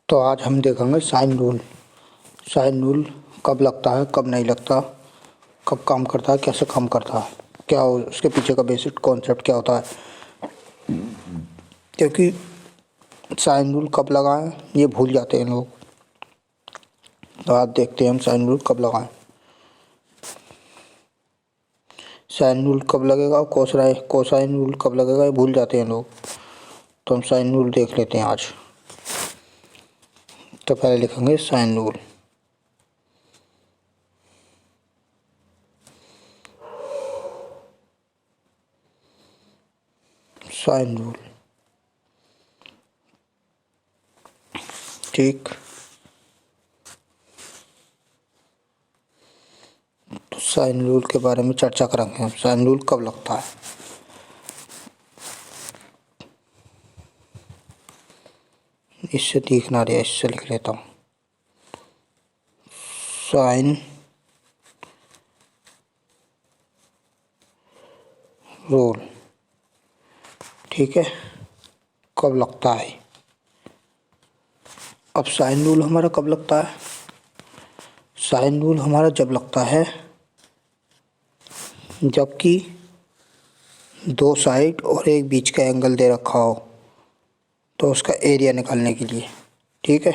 तो आज हम देखेंगे साइन रूल। साइन रूल कब लगता है, कब नहीं लगता, कब काम करता है, कैसे काम करता है, क्या उसके पीछे का बेसिक कॉन्सेप्ट क्या होता है। क्योंकि साइन रूल कब लगाएं ये भूल जाते हैं लोग। तो आज देखते हैं हम साइन रूल कब लगाएं। साइन रूल कब लगेगा और कोसाइन रूल कब लगेगा ये भूल जाते हैं लोग। तो हम साइन रूल देख लेते हैं आज। तो पहले लिखेंगे साइन रूल। साइन रूल, ठीक। तो साइन रूल के बारे में चर्चा करेंगे हम। साइन रूल कब लगता है। इससे दिखना रहा, इससे लिख लेता हूँ। साइन रूल, ठीक है, कब लगता है। अब साइन रूल हमारा कब लगता है। साइन रूल हमारा जब लगता है जबकि दो साइड और एक बीच का एंगल दे रखा हो, तो उसका एरिया निकालने के लिए, ठीक है।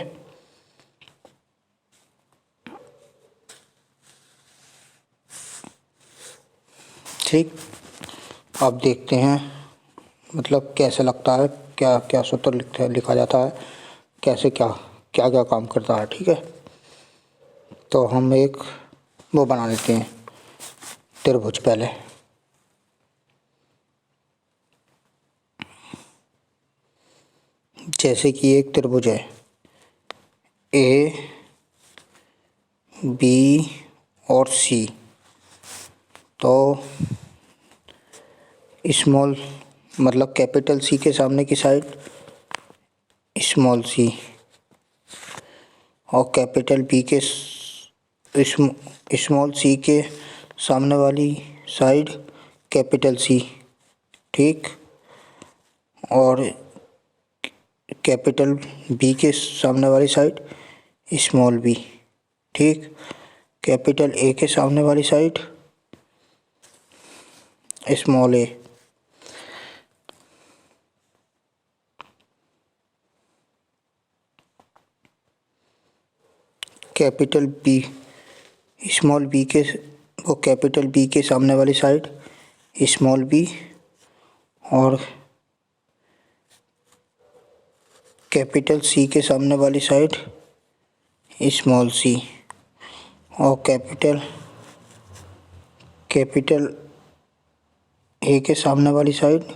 ठीक, अब देखते हैं मतलब कैसे लगता है, क्या क्या सूत्र लिखा जाता है, कैसे क्या क्या क्या काम करता है, ठीक है। तो हम एक वो बना लेते हैं त्रिभुज पहले। जैसे कि एक त्रिभुज है ए बी और सी। तो स्मॉल मतलब कैपिटल सी के सामने की साइड स्मॉल सी और कैपिटल बी के स्मॉल सी के सामने वाली साइड कैपिटल सी, ठीक। और कैपिटल बी के सामने वाली साइड स्मॉल बी, ठीक। कैपिटल ए के सामने वाली साइड स्मॉल ए। कैपिटल बी स्मॉल बी के वो कैपिटल बी के सामने वाली साइड स्मॉल बी और कैपिटल सी के सामने वाली साइड स्मॉल सी और कैपिटल ए के सामने वाली साइड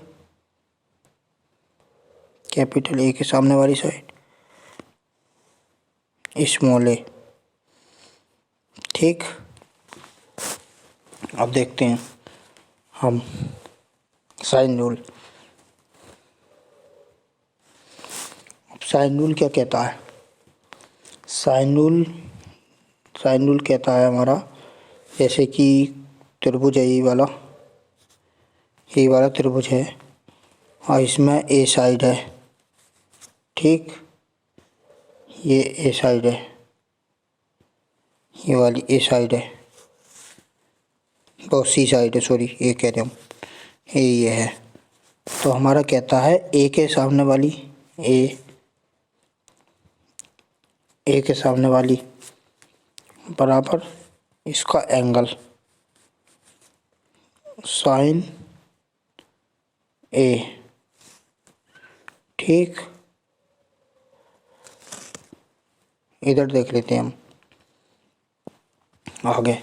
कैपिटल ए के सामने वाली साइड स्मॉल ए, ठीक। अब देखते हैं हम साइन रूल। साइन रूल क्या कहता है। साइन रूल कहता है हमारा, जैसे कि त्रिभुज है, ये वाला त्रिभुज है और इसमें ए साइड है, ठीक। ये ए साइड है, ये वाली ए साइड है, बहुत सी साइड है, सॉरी ये कह रहे हम, ये है। तो हमारा कहता है ए के सामने वाली ए के सामने वाली बराबर इसका एंगल साइन ए, ठीक। इधर देख लेते हैं हम आगे।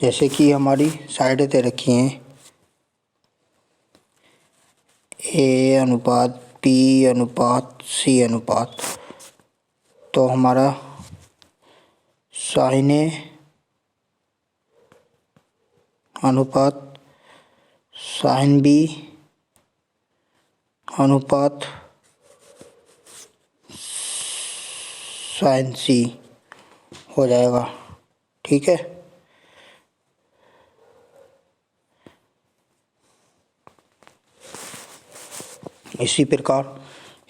जैसे कि हमारी साइडें दे रखी हैं ए अनुपात बी अनुपात सी अनुपात। तो हमारा साइन ए अनुपात साइन बी अनुपात साइन सी हो जाएगा, ठीक है। इसी प्रकार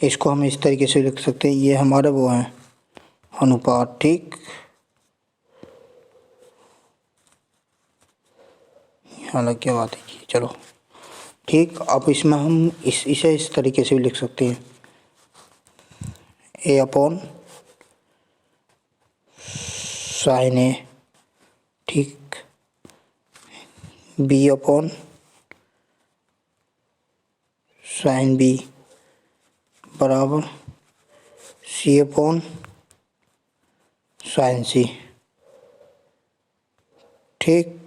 इसको हम इस तरीके से लिख सकते हैं। ये हमारा वो है अनुपात। ठीक, हालांकि बात है कि चलो ठीक। अब इसमें हम इसे इस तरीके से भी लिख सकते हैं, ए अपॉन साइन ए, ठीक, बी अपॉन साइन बी बराबर सी अपॉन साइन सी। ठीक,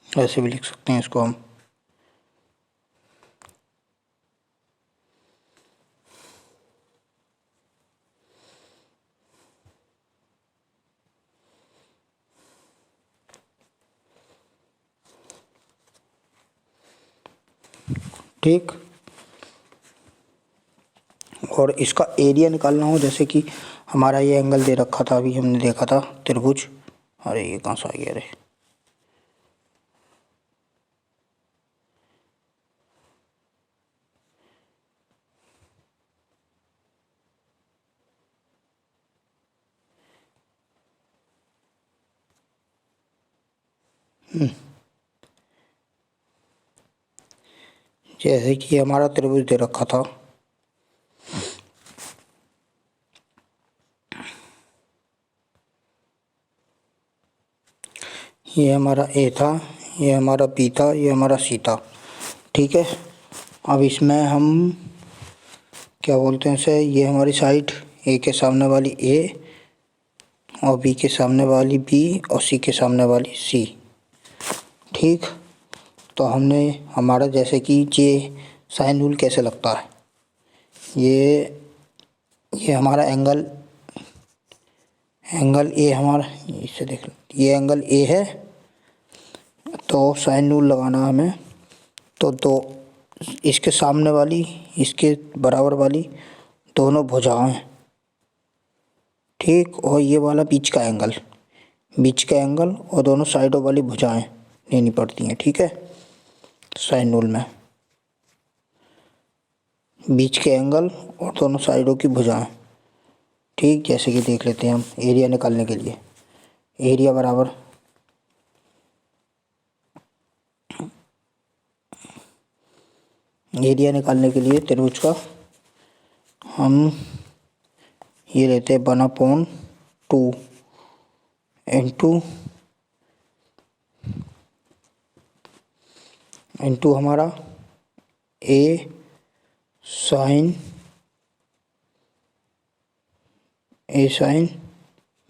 ऐसे भी लिख सकते हैं इसको हम। ठीक, और इसका एरिया निकालना हो, जैसे कि हमारा ये एंगल दे रखा था, अभी हमने देखा था त्रिभुज। अरे ये कहाँ से आ गया रे। जैसे कि हमारा त्रिभुज दे रखा था, ये हमारा ए था, ये हमारा बी था, ये हमारा सी था। ठीक है, अब इसमें हम क्या बोलते हैं इसे, ये हमारी साइड ए के सामने वाली ए और बी के सामने वाली बी और सी के सामने वाली सी। ठीक, तो हमने हमारा जैसे कि ये साइन रूल कैसे लगता है, ये हमारा एंगल ए हमारा, इसे देख लो, ये एंगल ए है, तो साइन रूल लगाना हमें। तो दो इसके सामने वाली, इसके बराबर वाली दोनों भुजाएं, ठीक, और ये वाला बीच का एंगल और दोनों साइडों वाली भुजाएं लेनी पड़ती हैं। ठीक है, साइन रूल में बीच के एंगल और दोनों साइडों की भुजाएं। ठीक, जैसे कि देख लेते हैं हम एरिया निकालने के लिए। एरिया बराबर एरिया निकालने के लिए त्रिभुज का हम ये लेते हैं 1/2 इंटू हमारा ए साइन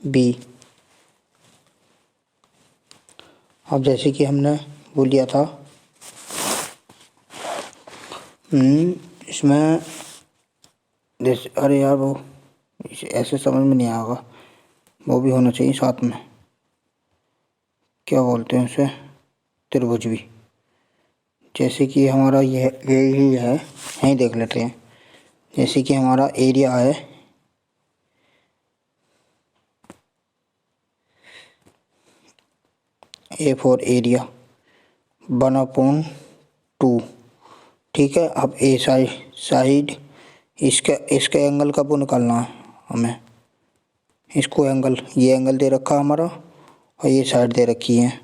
बी। अब जैसे कि हमने बोल दिया था, इसमें जैसे, अरे यार वो ऐसे समझ में नहीं आएगा, वो भी होना चाहिए साथ में, क्या बोलते हैं उसे, त्रिभुज भी। जैसे कि हमारा यही है, यहीं देख लेते हैं। जैसे कि हमारा एरिया है ए फॉर एरिया 1/2। ठीक है, अब ए साइड इसके एंगल का वो निकालना है हमें, इसको एंगल, ये एंगल दे रखा हमारा और ये साइड दे रखी है।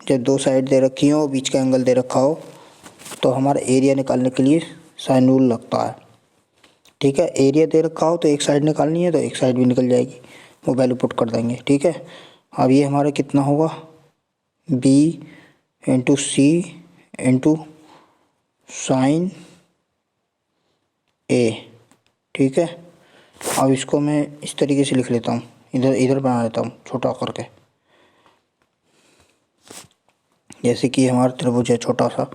जब दो साइड दे रखी हो, बीच का एंगल दे रखा हो, तो हमारा एरिया निकालने के लिए साइन रूल लगता है। ठीक है, एरिया दे रखा हो तो एक साइड निकालनी है, तो एक साइड भी निकल जाएगी, वो वैल्यू पुट कर देंगे। ठीक है, अब ये हमारा कितना होगा, बी इंटू सी इंटू साइन ए। ठीक है, अब इसको मैं इस तरीके से लिख लेता हूँ, इधर बना लेता हूँ छोटा करके। जैसे कि हमारा त्रिभुज है छोटा सा,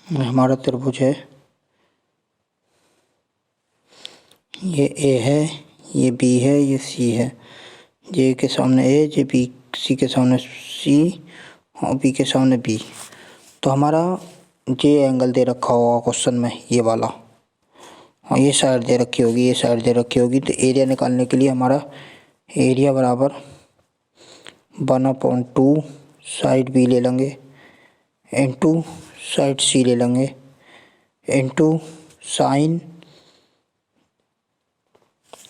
हमारा त्रिभुज है, ये ए है, ये बी है, ये सी है, जे के सामने ए, जे बी सी के सामने सी और बी के सामने बी। तो हमारा ये एंगल दे रखा होगा क्वेश्चन में, ये वाला, और ये साइड दे रखी होगी, ये साइड दे रखी होगी, तो एरिया निकालने के लिए हमारा एरिया बराबर 1/2 साइड बी ले लेंगे इंटू साइड सी ले लेंगे इंटू साइन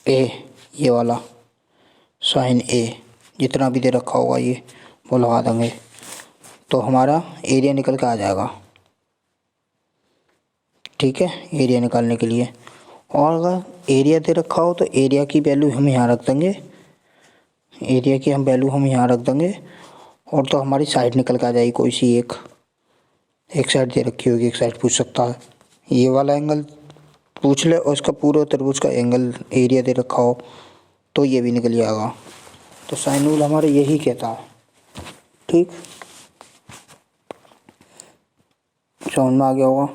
ए, ये वाला साइन ए, जितना भी दे रखा होगा ये वो लगा देंगे, तो हमारा एरिया निकल के आ जाएगा। ठीक है, एरिया निकालने के लिए, और अगर एरिया दे रखा हो तो एरिया की वैल्यू हम यहाँ रख देंगे, एरिया की हम वैल्यू हम यहाँ रख देंगे, और तो हमारी साइड निकल के आ जाएगी कोई सी एक साइड दे रखी होगी, एक साइड पूछ सकता है, ये वाला एंगल पूछ ले और इसका पूरे त्रिभुज का एंगल एरिया दे रखा हो तो ये भी निकल जाएगा। तो साइन रूल हमारे यही कहता है। ठीक, समझ में आ गया होगा।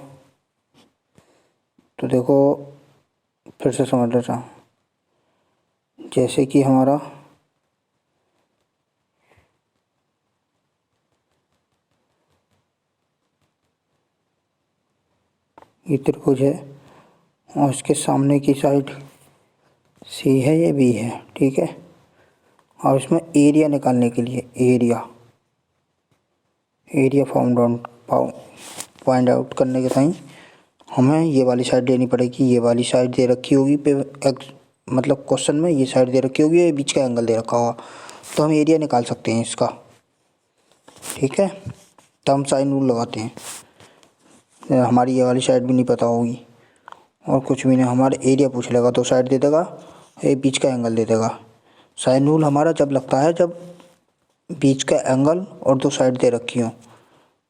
तो देखो फिर से समझ लेता हूँ, जैसे कि हमारा ये त्रिभुज है और इसके सामने की साइड सी है, ये बी है। ठीक है, और इसमें एरिया निकालने के लिए एरिया फाइंड आउट करने के टाइम हमें ये वाली साइड देनी पड़ेगी, ये वाली साइड दे रखी होगी मतलब क्वेश्चन में ये साइड दे रखी होगी, ये बीच का एंगल दे रखा होगा, तो हम एरिया निकाल सकते हैं इसका। ठीक है, तो हम साइन रूल लगाते हैं। हमारी ये वाली साइड भी नहीं पता होगी और कुछ भी नहीं, हमारा एरिया पूछ लेगा तो साइड दे देगा, ये बीच का एंगल दे देगा। साइन रूल हमारा जब लगता है जब बीच का एंगल और दो साइड दे रखी हो,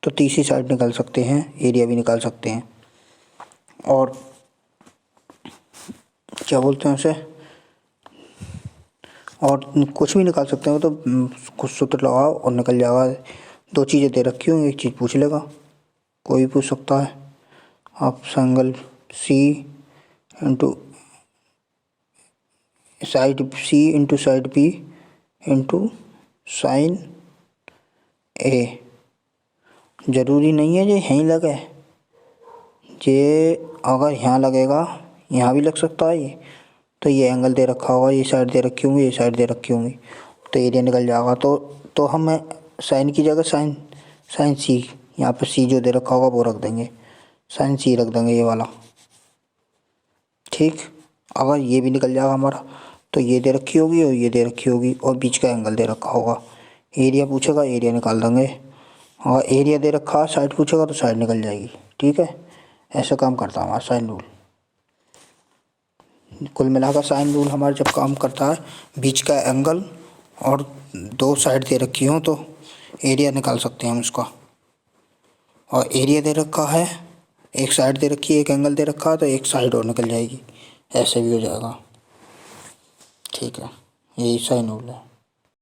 तो तीसरी साइड निकाल सकते हैं, एरिया भी निकाल सकते हैं, और क्या बोलते हैं उसे, और कुछ भी निकाल सकते हो, तो कुछ सूत्र लगाओ और निकल जाएगा। दो चीज़ें दे रखी होंगी, एक चीज़ पूछ लेगा, कोई भी पूछ सकता है। आप angle C into side C into side B into sine A, ज़रूरी नहीं है ये यहीं लगे, ये अगर यहाँ लगेगा यहाँ भी लग सकता है ये, तो ये एंगल दे रखा होगा, ये साइड दे रखी होंगी, ये साइड दे रखी होंगी, तो एरिया निकल जाएगा। तो हम साइन की जगह साइन सी, यहाँ पे सी जो दे रखा होगा वो रख देंगे, साइन सी रख देंगे ये वाला। ठीक, अगर ये भी निकल जाएगा हमारा, तो ये दे रखी होगी और ये दे रखी होगी और बीच का एंगल दे रखा होगा, एरिया पूछेगा एरिया निकाल देंगे, और एरिया दे रखा साइड पूछेगा तो साइड निकल जाएगी। ठीक है, ऐसा काम करता है हमारा साइन रूल। कुल मिलाकर साइन रूल हमारा जब काम करता है, बीच का एंगल और दो साइड दे रखी हो तो एरिया निकाल सकते हैं हम उसका, और एरिया दे रखा है, एक साइड दे रखी है, एक एंगल दे रखा है, तो एक साइड और निकल जाएगी, ऐसे भी हो जाएगा। ठीक है, यही साइन रूल है।